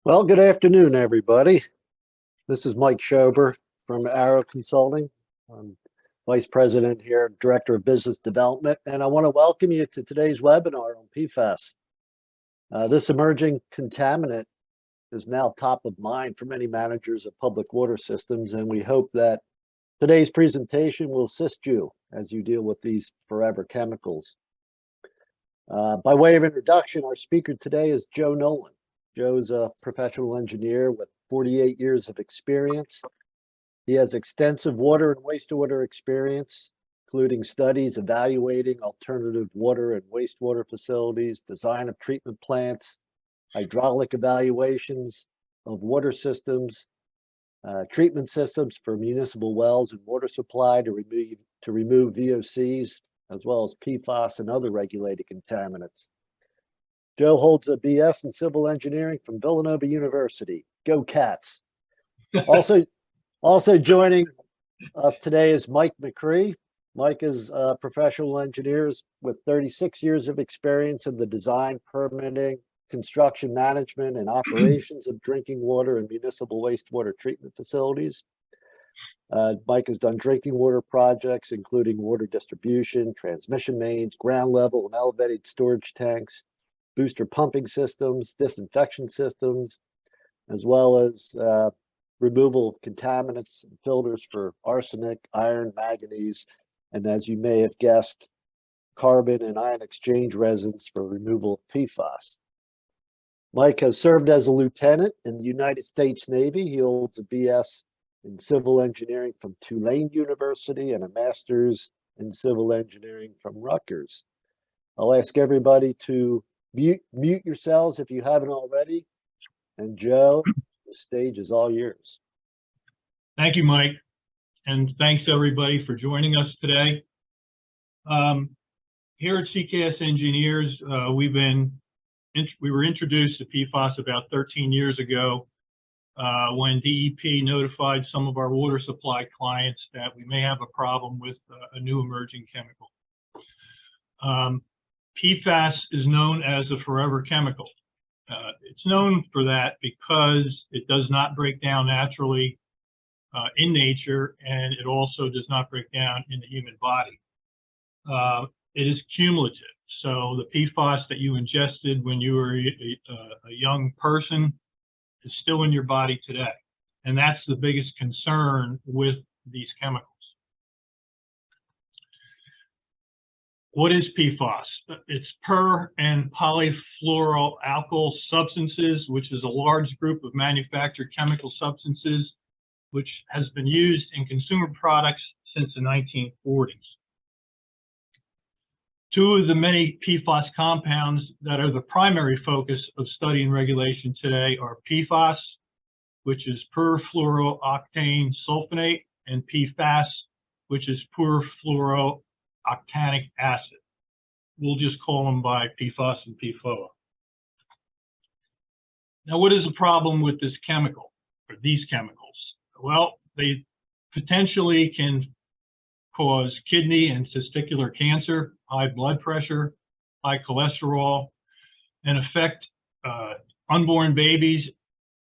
Well, good afternoon, everybody. This is Mike Schober from ARRO Consulting. I'm Vice President here, Director of Business Development, and I want to welcome you to today's webinar on PFAS. This emerging contaminant is now top of mind for many managers of public water systems, and we hope that today's presentation will assist you as you deal with these forever chemicals. By way of introduction, our speaker today is Joe Nolan. Joe's a professional engineer with 48 years of experience. He has extensive water and wastewater experience, including studies evaluating alternative water and wastewater facilities, design of treatment plants, hydraulic evaluations of water systems, treatment systems for municipal wells and water supply to remove VOCs, as well as PFAS and other regulated contaminants. Joe holds a BS in civil engineering from Villanova University. Go Cats. Also joining us today is Mike McCree. Mike is a professional engineer with 36 years of experience in the design, permitting, construction management, and operations of drinking water and municipal wastewater treatment facilities. Mike has done drinking water projects, including water distribution, transmission mains, ground level and elevated storage tanks, booster pumping systems, disinfection systems, as well as removal of contaminants and filters for arsenic, iron, manganese, and as you may have guessed, carbon and ion exchange resins for removal of PFAS. Mike has served as a lieutenant in the United States Navy. He holds a BS in civil engineering from Tulane University and a master's in civil engineering from Rutgers. I'll ask everybody to mute yourselves if you haven't already. And Joe, the stage is all yours. Thank you, Mike. And thanks everybody for joining us today. Here at CKS Engineers, we were introduced to PFAS about 13 years ago when DEP notified some of our water supply clients that we may have a problem with a new emerging chemical. PFAS is known as a forever chemical. It's known for that because it does not break down naturally in nature, and it also does not break down in the human body. It is cumulative. So the PFAS that you ingested when you were a young person is still in your body today. And that's the biggest concern with these chemicals. What is PFOS? It's per and polyfluoroalkyl substances, which is a large group of manufactured chemical substances, which has been used in consumer products since the 1940s. Two of the many PFOS compounds that are the primary focus of study and regulation today are PFOS, which is perfluorooctane sulfonate, and PFAS, which is perfluorooctanic acid. We'll just call them by PFOS and PFOA. Now, what is the problem with this chemical, or these chemicals? Well, they potentially can cause kidney and testicular cancer, high blood pressure, high cholesterol, and affect unborn babies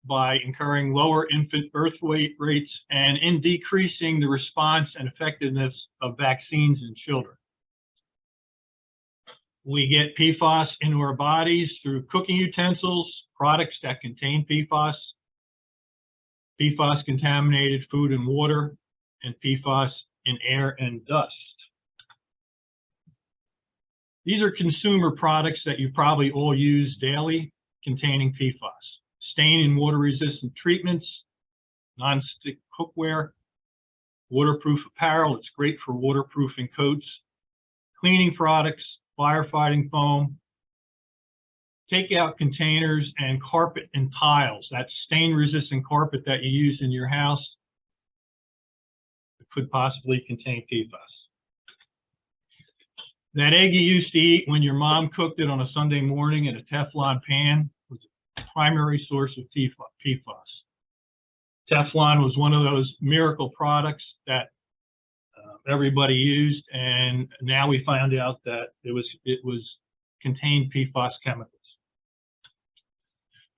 by incurring lower infant birth weight rates and in decreasing the response and effectiveness of vaccines in children. We get PFOS into our bodies through cooking utensils, products that contain PFOS, PFOS contaminated food and water, and PFOS in air and dust. These are consumer products that you probably all use daily containing PFOS. Stain and water resistant treatments, non-stick cookware, waterproof apparel, it's great for waterproofing coats, cleaning products, firefighting foam, takeout containers, and carpet and tiles. That stain-resistant carpet that you use in your house could possibly contain PFAS. That egg you used to eat when your mom cooked it on a Sunday morning in a Teflon pan was a primary source of PFAS. Teflon was one of those miracle products that everybody used, and now we found out that it contained PFAS chemicals.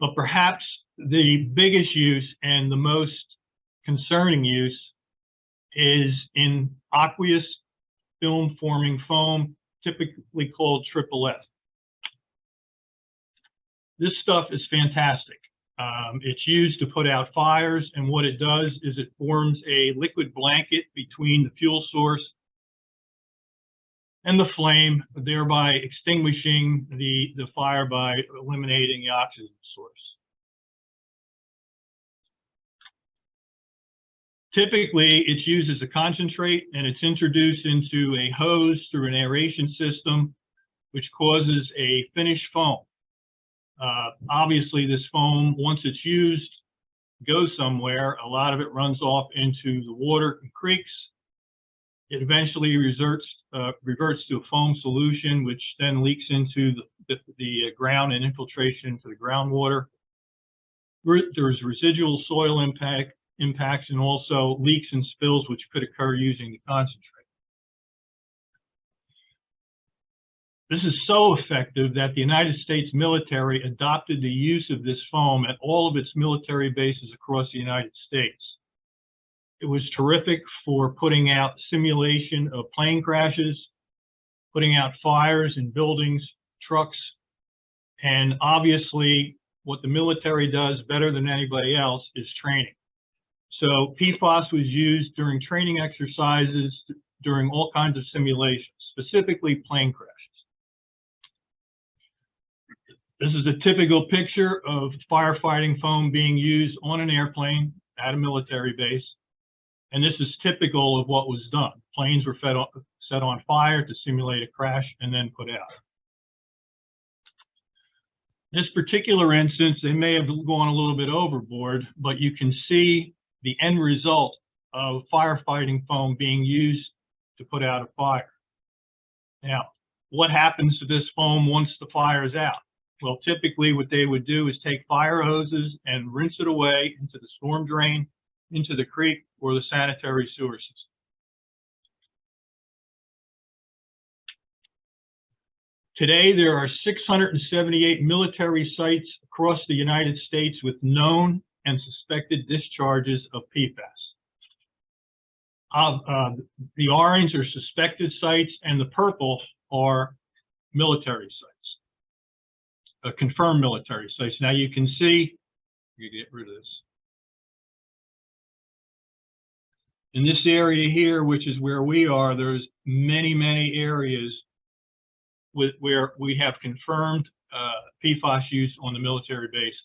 But perhaps The biggest use and the most concerning use is in aqueous film forming foam, typically called AAF. This stuff is fantastic. It's used to put out fires, and what it does is it forms a liquid blanket between the fuel source and the flame, thereby extinguishing the fire by eliminating the oxygen source. Typically, it's used as a concentrate, and it's introduced into a hose through an aeration system, which causes a finished foam. Obviously, this foam, once it's used, goes somewhere. A lot of it runs off into the water and creeks. It eventually reverts to a foam solution, which then leaks into the ground and infiltration to the groundwater. There's residual soil impacts and also leaks and spills which could occur using the concentrate. This is so effective that the United States military adopted the use of this foam at all of its military bases across the United States. It was terrific for putting out simulation of plane crashes, putting out fires in buildings, trucks, and obviously what the military does better than anybody else is training. So PFOS was used during training exercises, during all kinds of simulations, specifically plane crashes. This is a typical picture of firefighting foam being used on an airplane at a military base. And this is typical of what was done. Planes were set on fire to simulate a crash and then put out. This particular instance, they may have gone a little bit overboard, but you can see the end result of firefighting foam being used to put out a fire. Now, what happens to this foam once the fire is out? Well, typically what they would do is take fire hoses and rinse it away into the storm drain, into the creek, or the sanitary sewer system. Today, there are 678 military sites across the United States with known and suspected discharges of PFAS. The orange are suspected sites, and the purple are military sites, confirmed military sites. Now you can see, you get rid of this. In this area here, which is where we are, there's many, many areas where we have confirmed PFAS use on the military basis.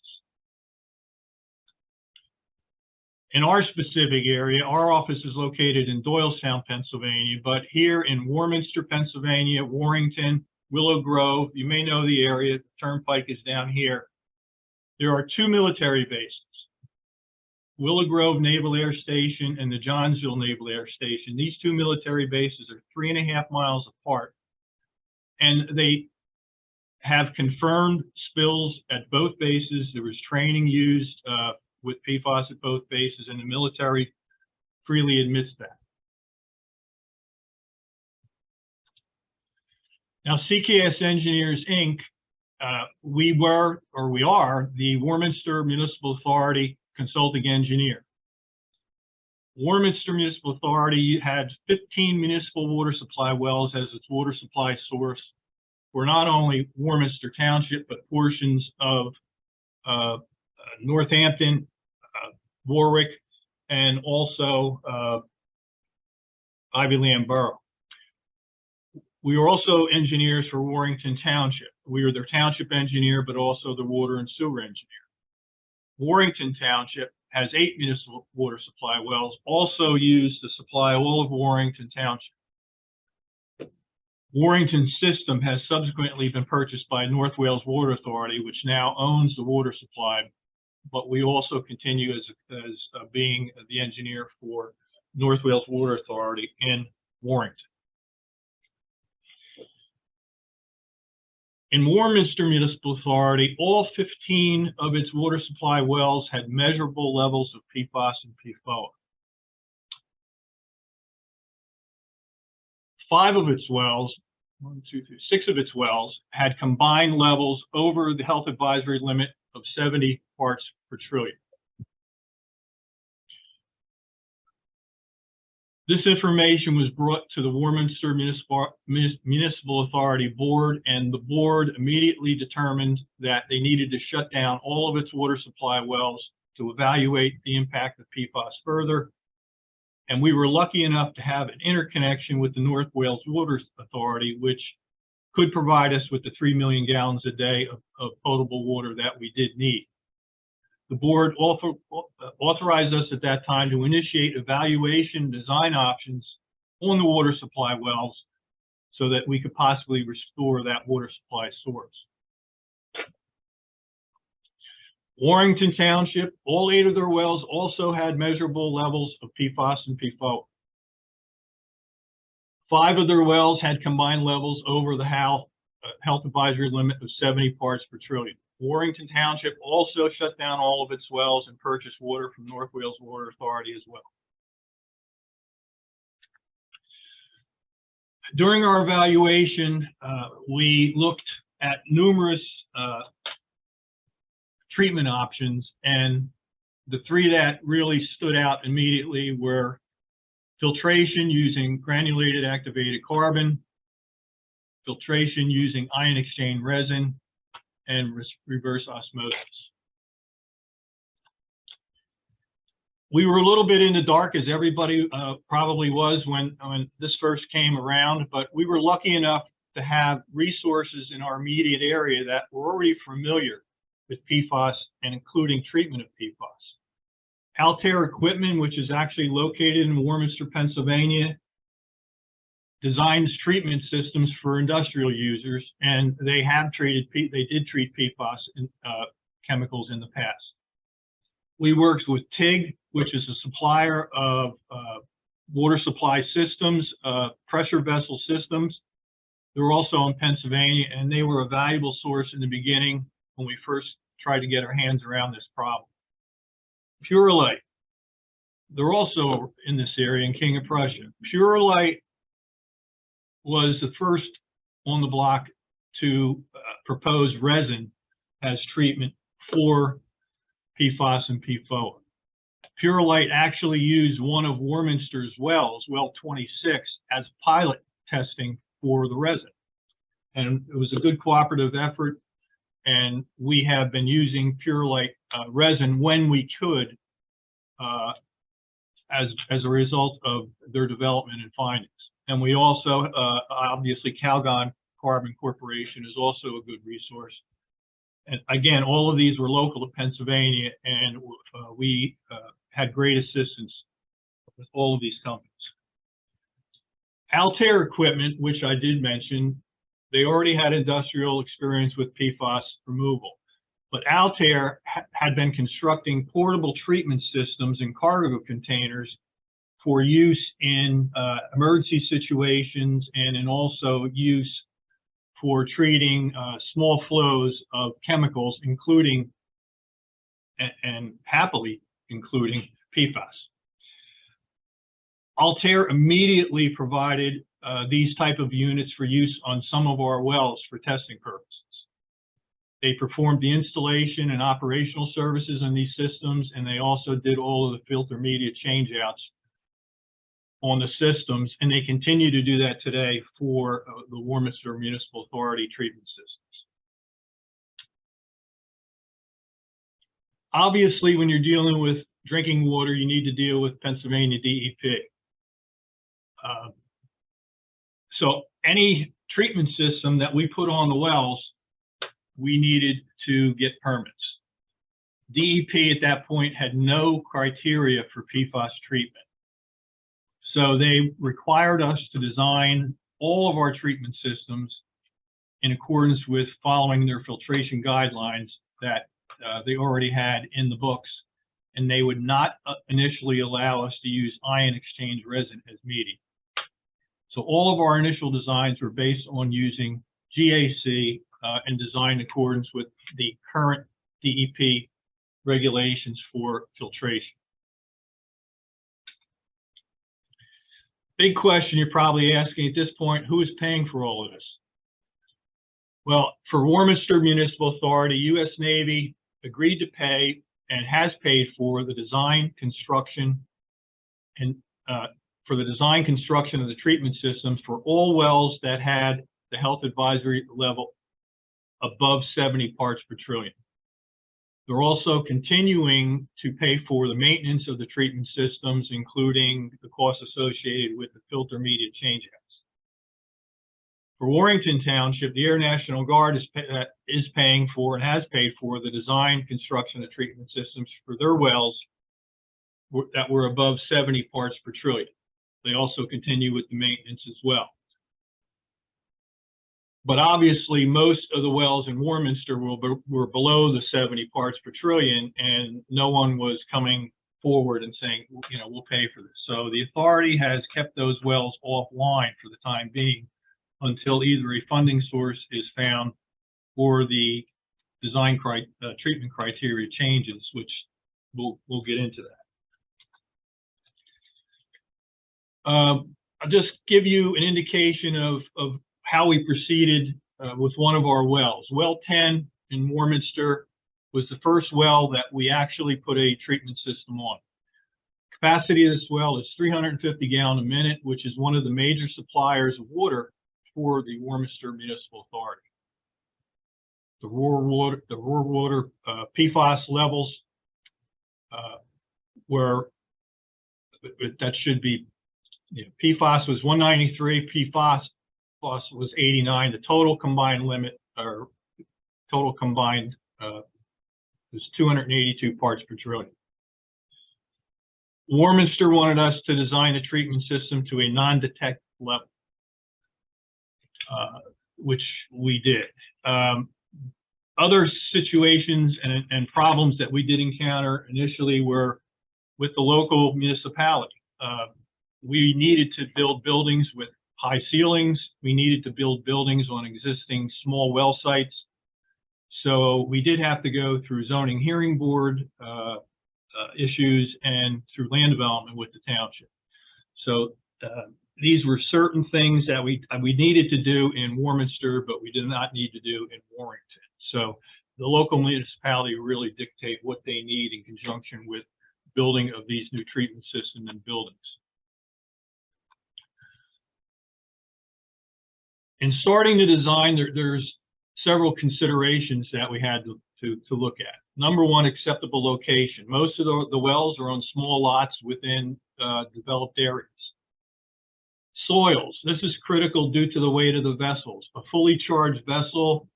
In our specific area, our office is located in Doylestown, Pennsylvania, but here in Warminster, Pennsylvania, Warrington, Willow Grove, you may know the area, the Turnpike is down here. There are two military bases, Willow Grove Naval Air Station and the Johnsville Naval Air Station. These two military bases are 3.5 miles apart, and they have confirmed spills at both bases. There was training used with PFAS at both bases, and the military freely admits that. Now, CKS Engineers, Inc., we are the Warminster Municipal Authority Consulting Engineer. Warminster Municipal Authority had 15 municipal water supply wells as its water supply source for not only Warminster Township, but portions of Northampton, Warwick, and also Ivy Land Borough. We are also engineers for Warrington Township. We are their township engineer, but also the water and sewer engineer. Warrington Township has 8 municipal water supply wells, also used to supply all of Warrington Township. Warrington system has subsequently been purchased by North Wales Water Authority, which now owns the water supply, but we also continue as being the engineer for North Wales Water Authority in Warrington. In Warminster Municipal Authority, all 15 of its water supply wells had measurable levels of PFOS and PFOA. 5 of its wells, 6 of its wells had combined levels over the health advisory limit of 70 parts per trillion. This information was brought to the Warminster Municipal Authority Board, and the board immediately determined that they needed to shut down all of its water supply wells to evaluate the impact of PFAS further. And we were lucky enough to have an interconnection with the North Wales Water Authority, which could provide us with the 3 million gallons a day of potable water that we did need. The board authorized us at that time to initiate evaluation design options on the water supply wells so that we could possibly restore that water supply source. Warrington Township, all 8 of their wells also had measurable levels of PFAS and PFOA. 5 of their wells had combined levels over the health advisory limit of 70 parts per trillion. Warrington Township also shut down all of its wells and purchased water from North Wales Water Authority as well. During our evaluation, we looked at numerous treatment options, and the 3 that really stood out immediately were filtration using granulated activated carbon, filtration using ion exchange resin, and reverse osmosis. We were a little bit in the dark, as everybody probably was when this first came around, but we were lucky enough to have resources in our immediate area that were already familiar with PFAS and including treatment of PFAS. Altair Equipment, which is actually located in Warminster, Pennsylvania, designs treatment systems for industrial users, and they did treat PFAS chemicals in the past. We worked with TIG, which is a supplier of water supply systems, pressure vessel systems. They were also in Pennsylvania, and they were a valuable source in the beginning when we first tried to get our hands around this problem. Purolite, they're also in this area in King of Prussia. Purolite was the first on the block to propose resin as treatment for PFAS and PFOA. Purolite actually used one of Warminster's wells, well 26, as pilot testing for the resin. And it was a good cooperative effort, and we have been using Purolite resin when we could as a result of their development and findings. And we also, obviously, Calgon Carbon Corporation is also a good resource. And again, all of these were local to Pennsylvania, and we had great assistance with all of these companies. Altair Equipment, which I did mention, they already had industrial experience with PFAS removal. But Altair had been constructing portable treatment systems in cargo containers for use in emergency situations and in also use for treating small flows of chemicals, including, and happily including, PFAS. Altair immediately provided these type of units for use on some of our wells for testing purposes. They performed the installation and operational services on these systems, and they also did all of the filter media changeouts on the systems, and they continue to do that today for the Warminster Municipal Authority treatment systems. Obviously, when you're dealing with drinking water, you need to deal with Pennsylvania DEP. So any treatment system that we put on the wells, we needed to get permits. DEP at that point had no criteria for PFAS treatment. So they required us to design all of our treatment systems in accordance with following their filtration guidelines that they already had in the books, and they would not initially allow us to use ion exchange resin as medium. So all of our initial designs were based on using GAC and designed in accordance with the current DEP regulations for filtration. Big question you're probably asking at this point, who is paying for all of this? Well, for Warminster Municipal Authority, U.S. Navy agreed to pay and has paid for the design, construction, and for the design construction of the treatment systems for all wells that had the health advisory level above 70 parts per trillion. They're also continuing to pay for the maintenance of the treatment systems, including the costs associated with the filter media changeouts. For Warrington Township, the Air National Guard is paying for and has paid for the design, construction of treatment systems for their wells that were above 70 parts per trillion. They also continue with the maintenance as well. But obviously, most of the wells in Warminster were below the 70 parts per trillion, and no one was coming forward and saying, you know, we'll pay for this. So the authority has kept those wells offline for the time being until either a funding source is found or the design treatment criteria changes, which we'll get into that. I'll just give you an indication of how we proceeded with one of our wells. Well 10 in Warminster was the first well that we actually put a treatment system on. Capacity of this well is 350 gallons a minute, which is one of the major suppliers of water for the Warminster Municipal Authority. The raw water PFOS levels were, that should be, you know, PFOS was 193, PFOS was 89. The total combined limit, or total combined, was 282 parts per trillion. Warminster wanted us to design a treatment system to a non-detect level, which we did. Other situations and problems that we did encounter initially were with the local municipality. We needed to build buildings with high ceilings. We needed to build buildings on existing small well sites. So we did have to go through zoning hearing board issues and through land development with the township. So these were certain things that we needed to do in Warminster, but we did not need to do in Warrington. So the local municipality really dictate what they need in conjunction with building of these new treatment systems and buildings. In starting the design, there's several considerations that we had to look at. Number one, acceptable location. Most of the wells are on small lots within developed areas. Soils. This is critical due to the weight of the vessels. A fully charged vessel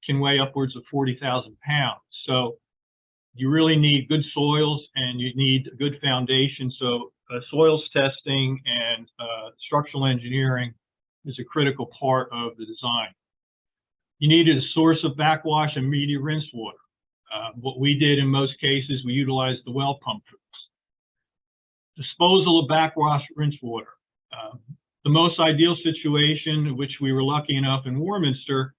can weigh upwards of 40,000 pounds. So you really need good soils and you need a good foundation. So soils testing and structural engineering is a critical part of the design. You needed a source of backwash and media rinse water. What we did in most cases, we utilized the well pump for this. Disposal of backwash rinse water. The most ideal situation, which we were lucky enough in Warminster,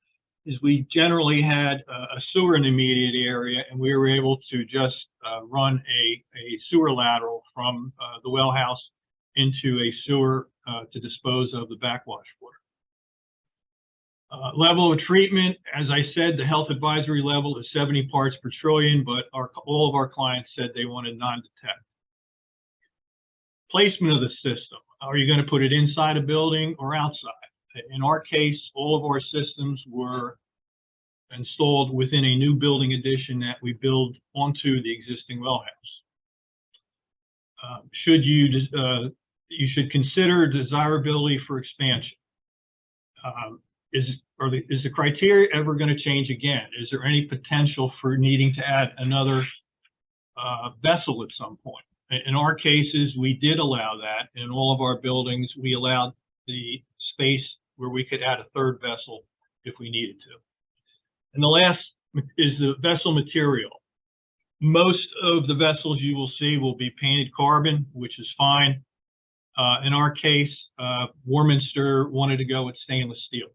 is we generally had a sewer in the immediate area, and we were able to just run a sewer lateral from the well house into a sewer to dispose of the backwash water. Level of treatment, as I said, the health advisory level is 70 parts per trillion, but all of our clients said they wanted non-detect. Placement of the system. Are you going to put it inside a building or outside? In our case, all of our systems were installed within a new building addition that we build onto the existing well house. You should consider desirability for expansion. Is the criteria ever going to change again? Is there any potential for needing to add another vessel at some point? In our cases, we did allow that. In all of our buildings, we allowed the space where we could add a third vessel if we needed to. And the last is the vessel material. Most of the vessels you will see will be painted carbon, which is fine. In our case, Warminster wanted to go with stainless steel.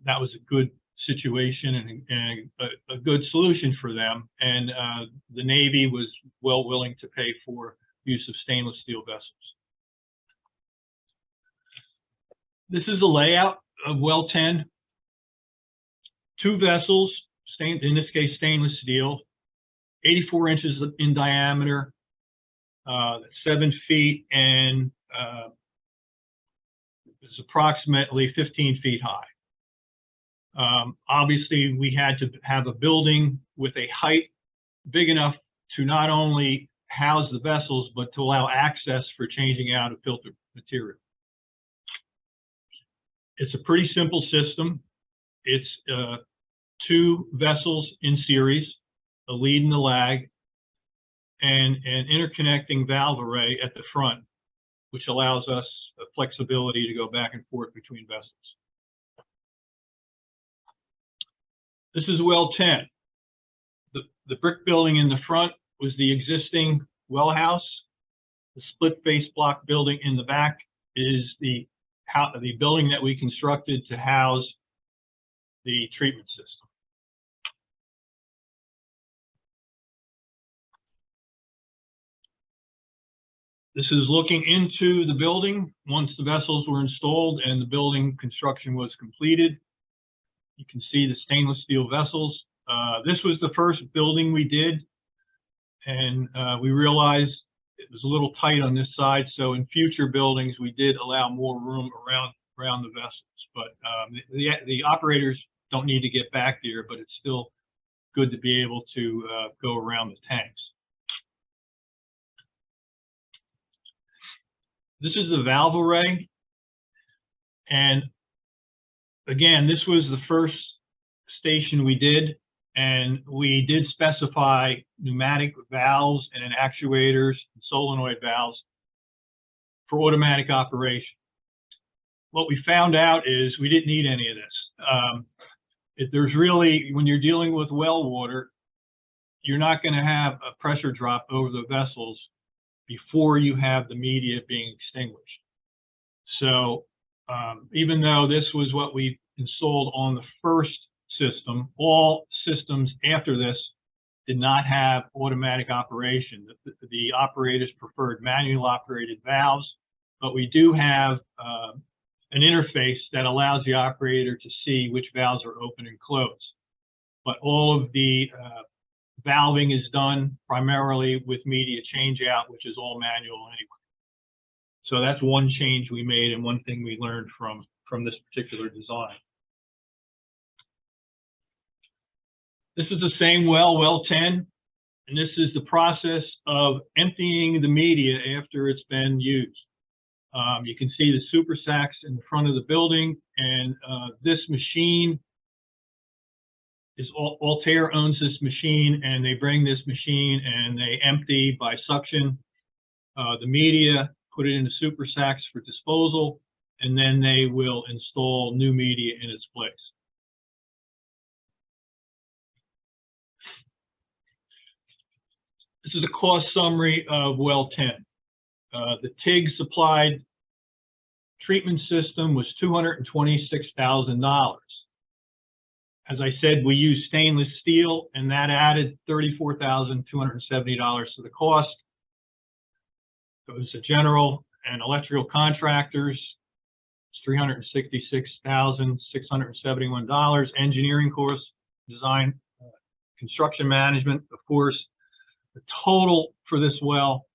That was a good situation and a good solution for them. And the Navy was well willing to pay for use of stainless steel vessels. This is a layout of well 10. 2 vessels, in this case, stainless steel, 84 inches in diameter, 7 feet, and it's approximately 15 feet high. Obviously, we had to have a building with a height big enough to not only house the vessels, but to allow access for changing out of filter material. It's a pretty simple system. It's 2 vessels in series, a lead and a lag, and an interconnecting valve array at the front, which allows us flexibility to go back and forth between vessels. This is well 10. The brick building in the front was the existing well house. The split face block building in the back is the building that we constructed to house the treatment system. This is looking into the building once the vessels were installed and the building construction was completed. You can see the stainless steel vessels. This was the first building we did, and we realized it was a little tight on this side, so in future buildings we did allow more room around the vessels. But the operators don't need to get back there, but it's still good to be able to go around the tanks. This is the valve array, and again, this was the first station we did, and we did specify pneumatic valves and actuators and solenoid valves for automatic operation. What we found out is we didn't need any of this. There's really, when you're dealing with well water, you're not going to have a pressure drop over the vessels before you have the media being extinguished. So even though this was what we installed on the first system, all systems after this did not have automatic operation. The operators preferred manual operated valves, but we do have an interface that allows the operator to see which valves are open and closed. But all of the valving is done primarily with media change out, which is all manual anyway. So that's one change we made and one thing we learned from this particular design. This is the same well 10, and this is the process of emptying the media after it's been used. You can see the super sacks in the front of the building, and this machine is Altair owns this machine, and they bring this machine and they empty by suction the media, put it into super sacks for disposal, and then they will install new media in its place. This is a cost summary of well 10. The TIG supplied treatment system was $226,000. As I said, we used stainless steel, and that added $34,270 to the cost. It was the general and electrical contractors, $366,671. Engineering course, design, construction management, of course. The total for this well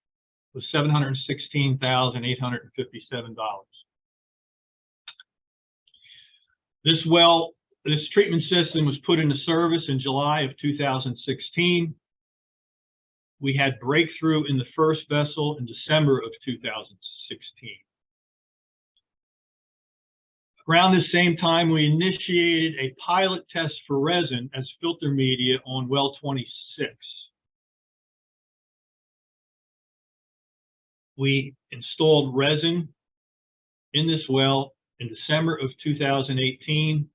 was $716,857. This treatment system was put into service in July of 2016. We had breakthrough in the first vessel in December of 2016. Around the same time, we initiated a pilot test for resin as filter media on well 26. We installed resin in this well in December of 2018,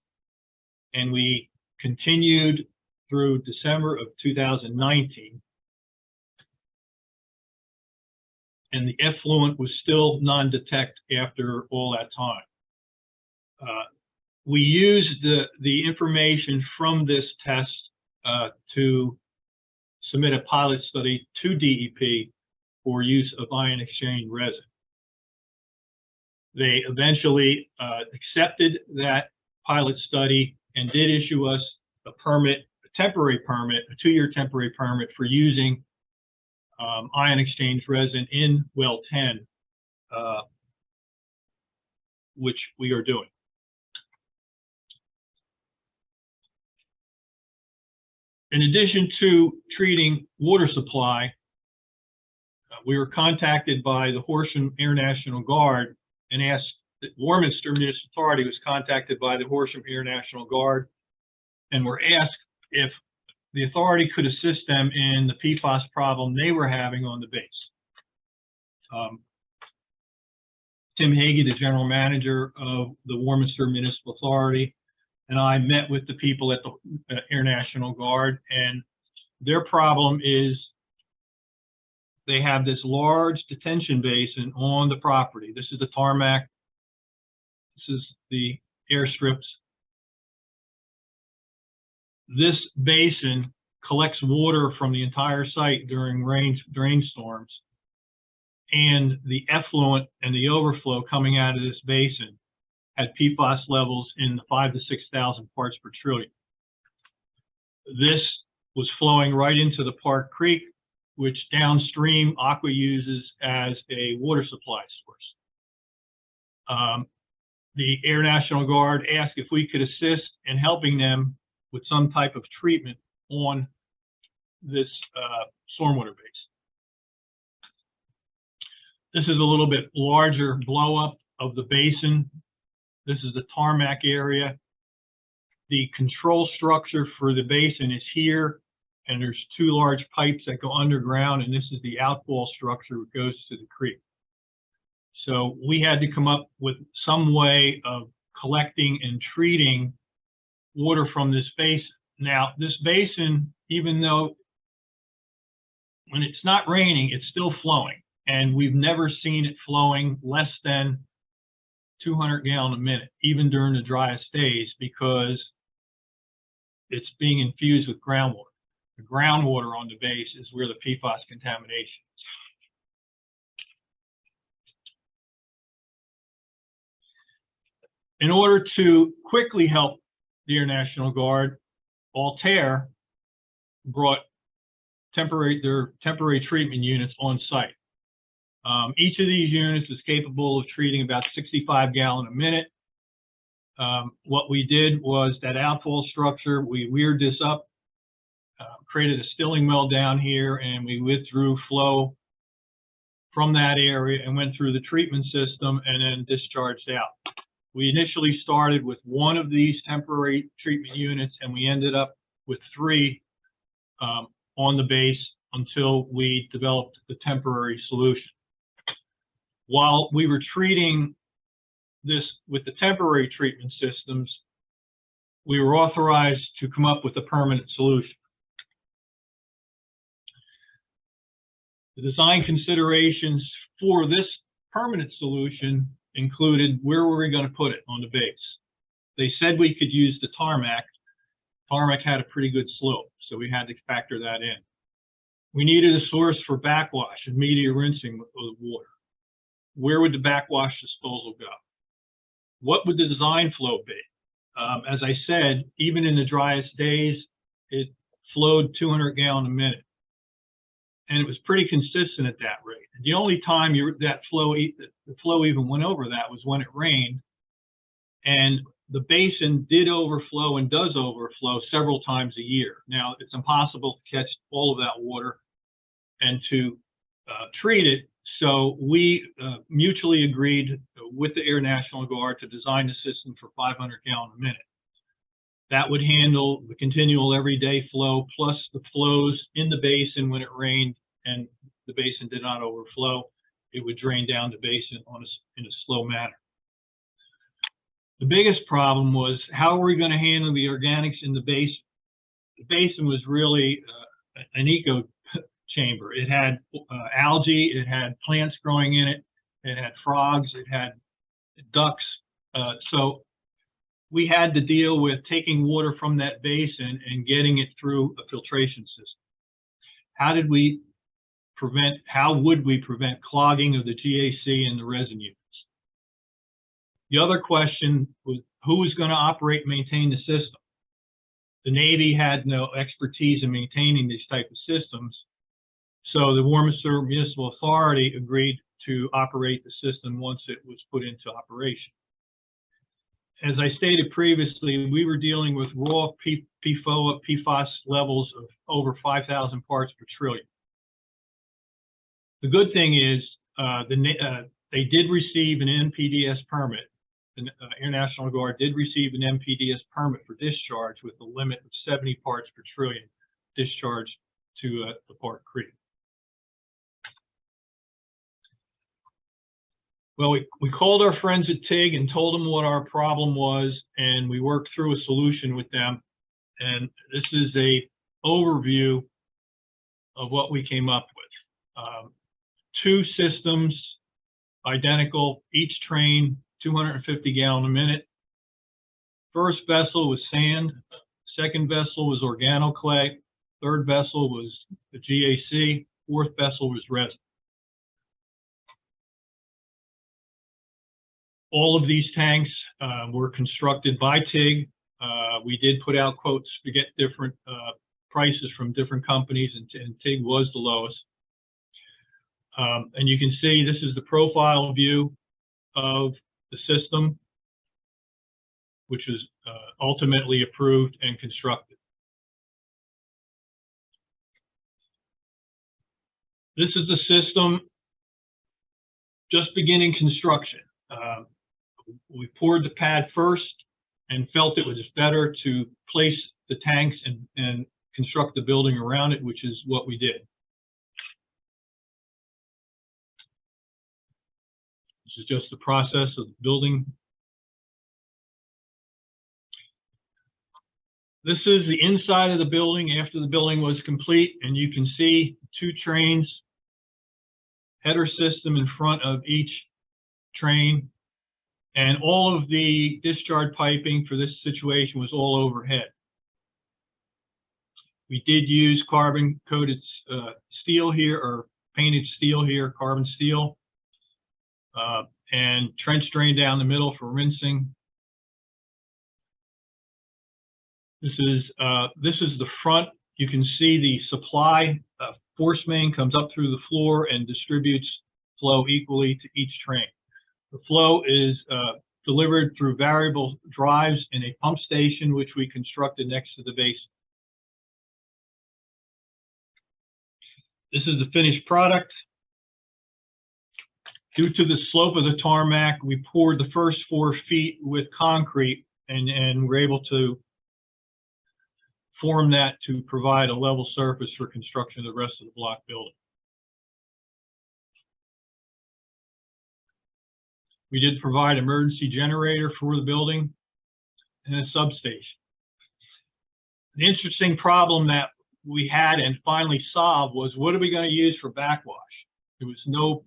and we continued through December of 2019. And the effluent was still non-detect after all that time. We used the information from this test to submit a pilot study to DEP for use of ion exchange resin. They eventually accepted that pilot study and did issue us a permit temporary permit, a 2-year temporary permit for using ion exchange resin in well 10, which we are doing. In addition to treating water supply, we were contacted by the Horsham Air National Guard and asked, the Warminster Municipal Authority was contacted by the Horsham Air National Guard and were asked if the authority could assist them in the PFAS problem they were having on the base. Tim Hagee, the general manager of the Warminster Municipal Authority, and I met with the people at the Air National Guard, and their problem is they have this large detention basin on the property. This is the tarmac. This is the airstrips. This basin collects water from the entire site during rainstorms, and the effluent and the overflow coming out of this basin had PFAS levels in the 5,000 to 6,000 parts per trillion. This was flowing right into the Park Creek, which downstream Aqua uses as a water supply source. The Air National Guard asked if we could assist in helping them with some type of treatment on this stormwater base. This is a little bit larger blow up of the basin. This is the tarmac area. The control structure for the basin is here, and there's 2 large pipes that go underground, and this is the outfall structure that goes to the creek. So we had to come up with some way of collecting and treating water from this basin. Now, this basin, even though when it's not raining, it's still flowing, and we've never seen it flowing less than 200 gallons a minute, even during the driest days, because it's being infused with groundwater. The groundwater on the base is where the PFAS contamination is. In order to quickly help the Air National Guard, Altair brought their temporary treatment units on site. Each of these units is capable of treating about 65 gallons a minute. What we did was that outfall structure, we weird this up, created a stilling well down here, and we withdrew flow from that area and went through the treatment system and then discharged out. We initially started with 1 of these temporary treatment units, and we ended up with 3 on the base until we developed the temporary solution. While we were treating this with the temporary treatment systems, we were authorized to come up with a permanent solution. The design considerations for this permanent solution included where were we going to put it on the base. They said we could use the tarmac. Tarmac had a pretty good slope, so we had to factor that in. We needed a source for backwash and media rinsing of the water. Where would the backwash disposal go? What would the design flow be? As I said, even in the driest days, it flowed 200 gallons a minute. And it was pretty consistent at that rate. The only time the flow even went over that was when it rained. And the basin did overflow and does overflow several times a year. Now, it's impossible to catch all of that water and to treat it. So we mutually agreed with the Air National Guard to design the system for 500 gallons a minute. That would handle the continual everyday flow plus the flows in the basin when it rained and the basin did not overflow. It would drain down the basin in a slow manner. The biggest problem was how are we going to handle the organics in the basin? The basin was really an eco chamber. It had algae, it had plants growing in it, it had frogs, it had ducks. So we had to deal with taking water from that basin and getting it through a filtration system. How would we prevent clogging of the GAC and the resin units? The other question was who was going to operate and maintain the system? The Navy had no expertise in maintaining these type of systems, so the Warminster Municipal Authority agreed to operate the system once it was put into operation. As I stated previously, we were dealing with raw PFOA, PFOS levels of over 5,000 parts per trillion. The good thing is they did receive an NPDES permit. The Air National Guard did receive an NPDES permit for discharge with a limit of 70 parts per trillion discharged to the Park Creek. Well, we called our friends at TIG and told them what our problem was, and we worked through a solution with them. And this is a overview of what we came up with. 2 systems, identical, each train, 250 gallon a minute. First vessel was sand, second vessel was organoclay, third vessel was the GAC, fourth vessel was resin. All of these tanks were constructed by TIG. We did put out quotes to get different prices from different companies, and TIG was the lowest. And you can see this is the profile view of the system, which was ultimately approved and constructed. This is the system just beginning construction. We poured the pad first and felt it was better to place the tanks and construct the building around it, which is what we did. This is just the process of building. This is the inside of the building after the building was complete, and you can see 2 trains, header system in front of each train, and all of the discharge piping for this situation was all overhead. We did use carbon coated steel here, or painted steel here, carbon steel, and trench drain down the middle for rinsing. This is the front. You can see the supply force main comes up through the floor and distributes flow equally to each train. The flow is delivered through variable drives in a pump station, which we constructed next to the basin. This is the finished product. Due to the slope of the tarmac, we poured the first 4 feet with concrete and were able to form that to provide a level surface for construction of the rest of the block building. We did provide emergency generator for the building and a substation. The interesting problem that we had and finally solved was, what are we going to use for backwash? There was no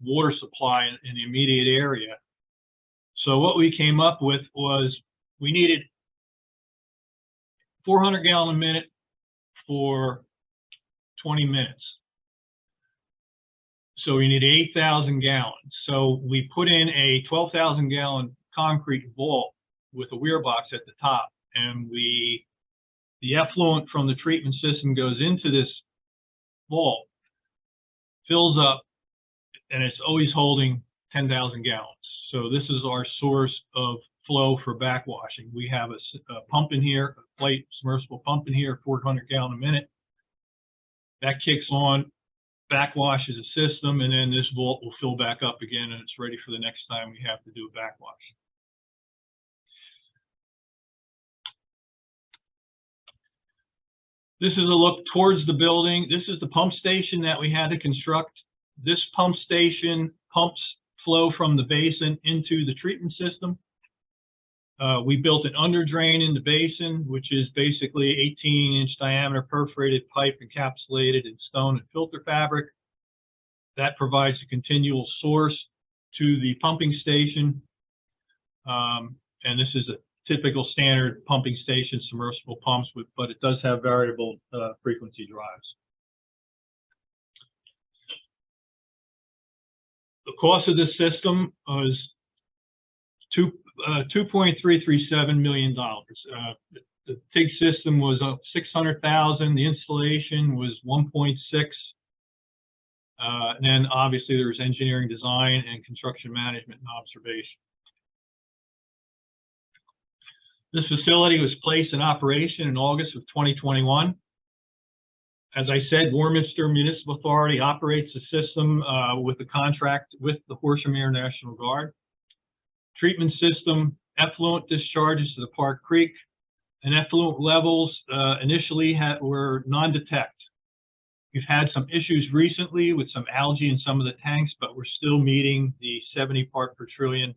water supply in the immediate area. So what we came up with was we needed 400 gallon a minute for 20 minutes. So we need 8,000 gallons. So we put in a 12,000 gallon concrete vault with a weir box at the top, and the effluent from the treatment system goes into this vault, fills up, and it's always holding 10,000 gallons. So this is our source of flow for backwashing. We have a pump in here, a plate submersible pump in here, 400 gallon a minute. That kicks on, backwashes the system, and then this vault will fill back up again, and it's ready for the next time we have to do a backwash. This is a look towards the building. This is the pump station that we had to construct. This pump station pumps flow from the basin into the treatment system. We built an under drain in the basin, which is basically 18-inch diameter perforated pipe encapsulated in stone and filter fabric. That provides a continual source to the pumping station. And this is a typical standard pumping station, submersible pumps, but it does have variable frequency drives. The cost of this system was $2.337 million. The TIG system was $600,000. The installation was 1.6. And then obviously there was engineering design and construction management and observation. This facility was placed in operation in August of 2021. As I said, Warminster Municipal Authority operates the system with a contract with the Horsham Air National Guard. Treatment system effluent discharges to the Park Creek, and effluent levels initially were non-detect. We've had some issues recently with some algae in some of the tanks, but we're still meeting the 70 part per trillion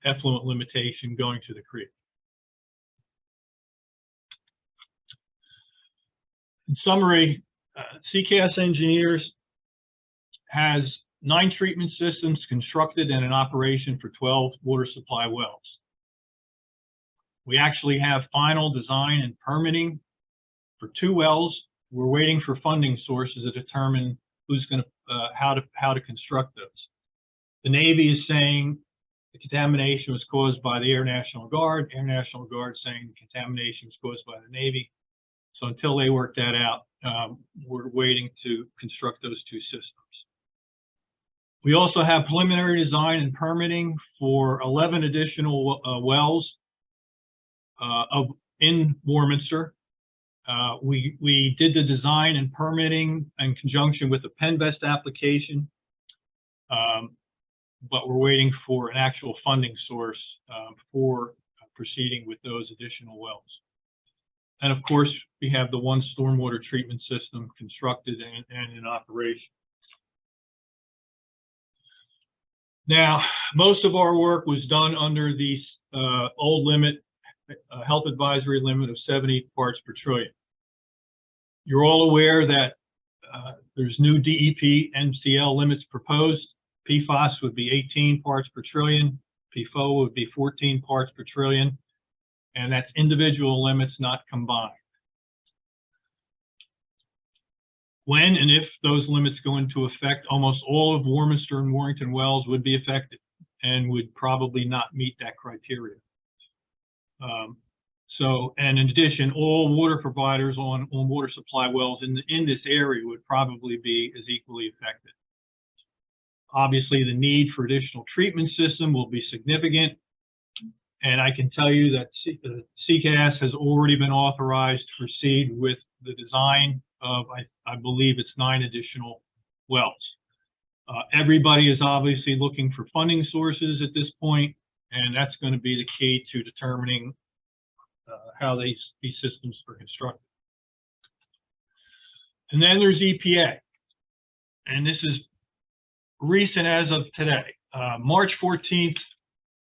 effluent limitation going to the creek. In summary, CKS Engineers has 9 treatment systems constructed and in operation for 12 water supply wells. We actually have final design and permitting for 2 wells. We're waiting for funding sources to determine who's going to, how to construct those. The Navy is saying the contamination was caused by the Air National Guard. Air National Guard saying the contamination was caused by the Navy. So until they work that out, we're waiting to construct those 2 systems. We also have preliminary design and permitting for 11 additional wells in Warminster. We did the design and permitting in conjunction with the PennVest application, but we're waiting for an actual funding source for proceeding with those additional wells. And of course, we have the 1 stormwater treatment system constructed and in operation. Now, most of our work was done under the old limit, health advisory limit of 70 parts per trillion. You're all aware that there's new DEP MCL limits proposed. PFOS would be 18 parts per trillion. PFOA would be 14 parts per trillion. And that's individual limits, not combined. When and if those limits go into effect, almost all of Warminster and Warrington wells would be affected and would probably not meet that criteria. And in addition, all water providers on water supply wells in this area would probably be as equally affected. Obviously, the need for additional treatment system will be significant. And I can tell you that CKS has already been authorized to proceed with the design of, I believe it's 9 additional wells. Everybody is obviously looking for funding sources at this point, and that's going to be the key to determining how these systems are constructed. And then there's EPA, and this is recent as of today. March 14th,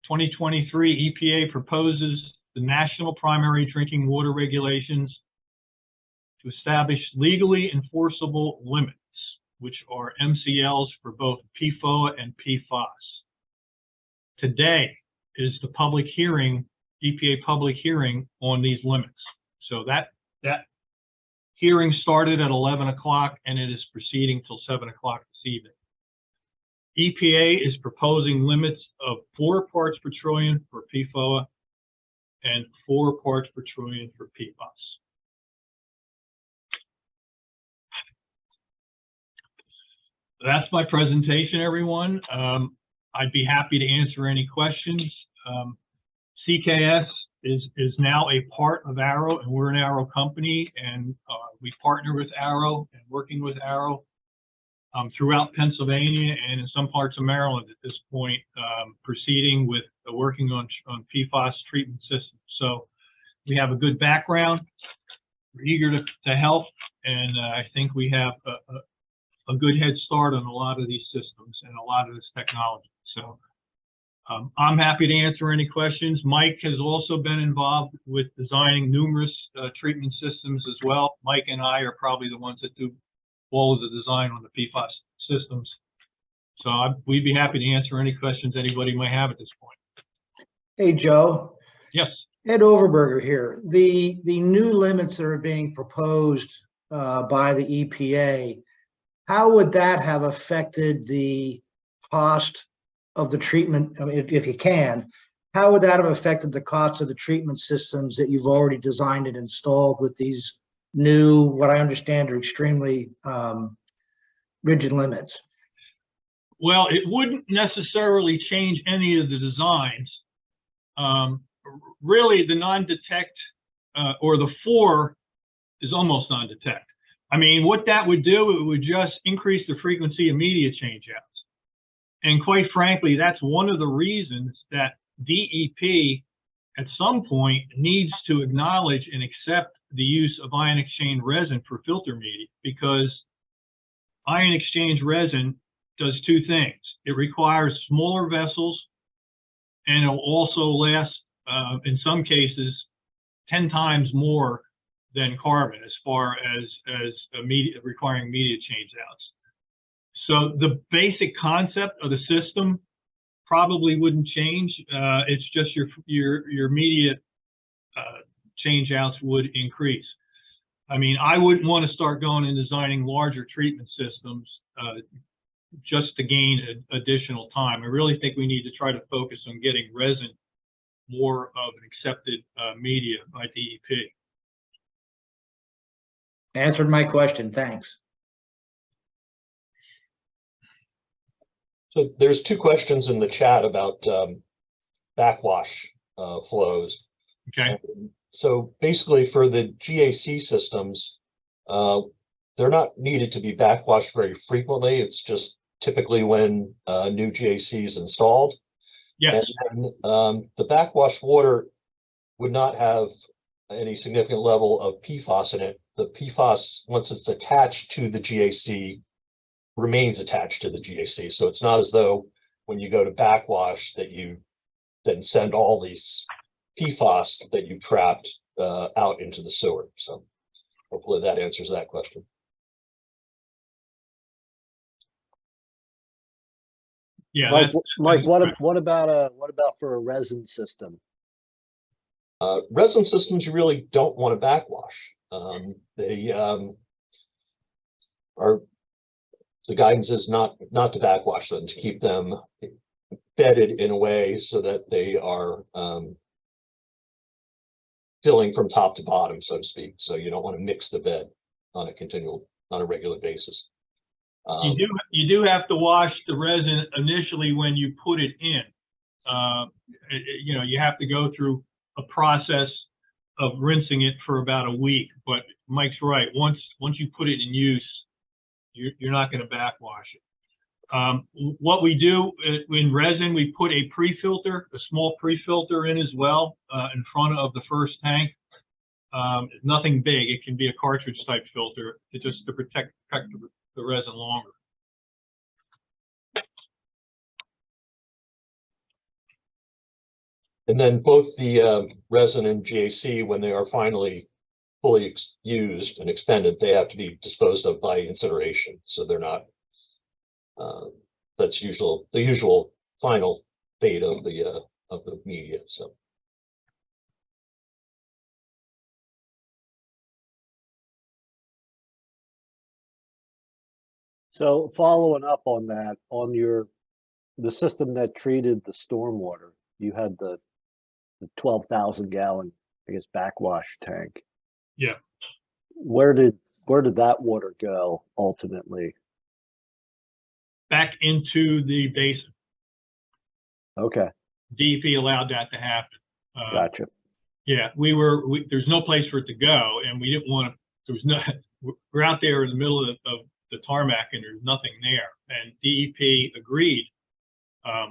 2023, EPA proposes the National Primary Drinking Water Regulations to establish legally enforceable limits, which are MCLs for both PFOA and PFOS. Today is the public hearing, EPA public hearing on these limits. So that hearing started at 11 o'clock and it is proceeding till 7 o'clock this evening. EPA is proposing limits of 4 parts per trillion for PFOA and 4 parts per trillion for PFOS. That's my presentation, everyone. I'd be happy to answer any questions. CKS is now a part of ARRO, and we're an ARRO company, and we partner with ARRO and working with ARRO throughout Pennsylvania and in some parts of Maryland at this point, proceeding with working on PFAS treatment systems. So we have a good background. We're eager to help, and I think we have a good head start on a lot of these systems and a lot of this technology. So I'm happy to answer any questions. Mike has also been involved with designing numerous treatment systems as well. Mike and I are probably the ones that do all of the design on the PFAS systems. So we'd be happy to answer any questions anybody might have at this point. Hey, Joe. Yes. Ed Overberger here. The new limits that are being proposed by the EPA, how would that have affected the cost of the treatment, I mean, if you can, how would that have affected the cost of the treatment systems that you've already designed and installed with these new, what I understand are extremely rigid limits? Well, it wouldn't necessarily change any of the designs. Really, the non-detect or the 4 is almost non-detect. I mean, what that would do, it would just increase the frequency of media changeouts. And quite frankly, that's one of the reasons that DEP at some point needs to acknowledge and accept the use of ion exchange resin for filter media, because ion exchange resin does 2 things. It requires smaller vessels, and it'll also last, in some cases, 10 times more than carbon as far as requiring media change outs. So the basic concept of the system probably wouldn't change. It's just your media change outs would increase. I mean, I wouldn't want to start going and designing larger treatment systems just to gain additional time. I really think we need to try to focus on getting resin more of an accepted media by DEP. Answered my question. Thanks. So there's 2 questions in the chat about backwash flows. Okay. So basically for the GAC systems, they're not needed to be backwashed very frequently. It's just typically when new GAC is installed. Yes. And then, the backwash water would not have any significant level of PFOS in it. The PFOS, once it's attached to the GAC, remains attached to the GAC. So it's not as though when you go to backwash that you then send all these PFOS that you trapped out into the sewer. So hopefully that answers that question. Yeah. Mike, what about for a resin system? Resin systems, you really don't want to backwash. They are, the guidance is not to backwash them, to keep them bedded in a way so that they are filling from top to bottom, so to speak. So you don't want to mix the bed on a regular basis. You do have to wash the resin initially when you put it in. You have to go through a process of rinsing it for about a week. But Mike's right. Once you put it in use, you're not going to backwash it. What we do in resin, we put a pre-filter, a small pre-filter in as well in front of the first tank. Nothing big. It can be a cartridge type filter to protect the resin longer. And then both the resin and GAC, when they are finally fully used and expended, they have to be disposed of by incineration. So they're not, that's the usual final fate of the media. So following up on that, on the system that treated the stormwater, you had the 12,000 gallon, I guess, backwash tank. Yeah. Where did that water go ultimately? Back into the basin. Okay. DEP allowed that to happen. Gotcha. Yeah, there's no place for it to go, and we didn't want to. We're out there in the middle of the tarmac, and there's nothing there. And DEP agreed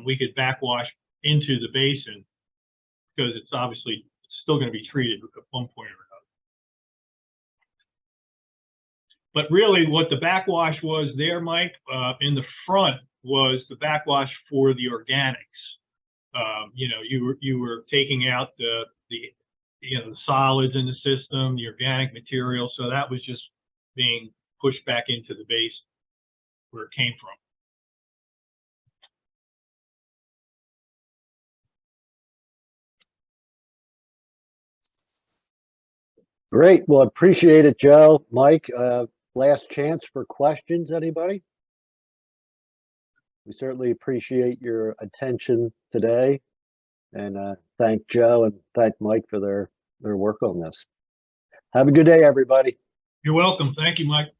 we could backwash into the basin because it's obviously still going to be treated at one point or another. But really, what the backwash was there, Mike, in the front was the backwash for the organics. You were taking out the solids in the system, the organic material. So that was just being pushed back into the basin where it came from. Great. Well, appreciate it, Joe. Mike, last chance for questions, anybody? We certainly appreciate your attention today and thank Joe and thank Mike for their work on this. Have a good day, everybody. You're welcome. Thank you, Mike.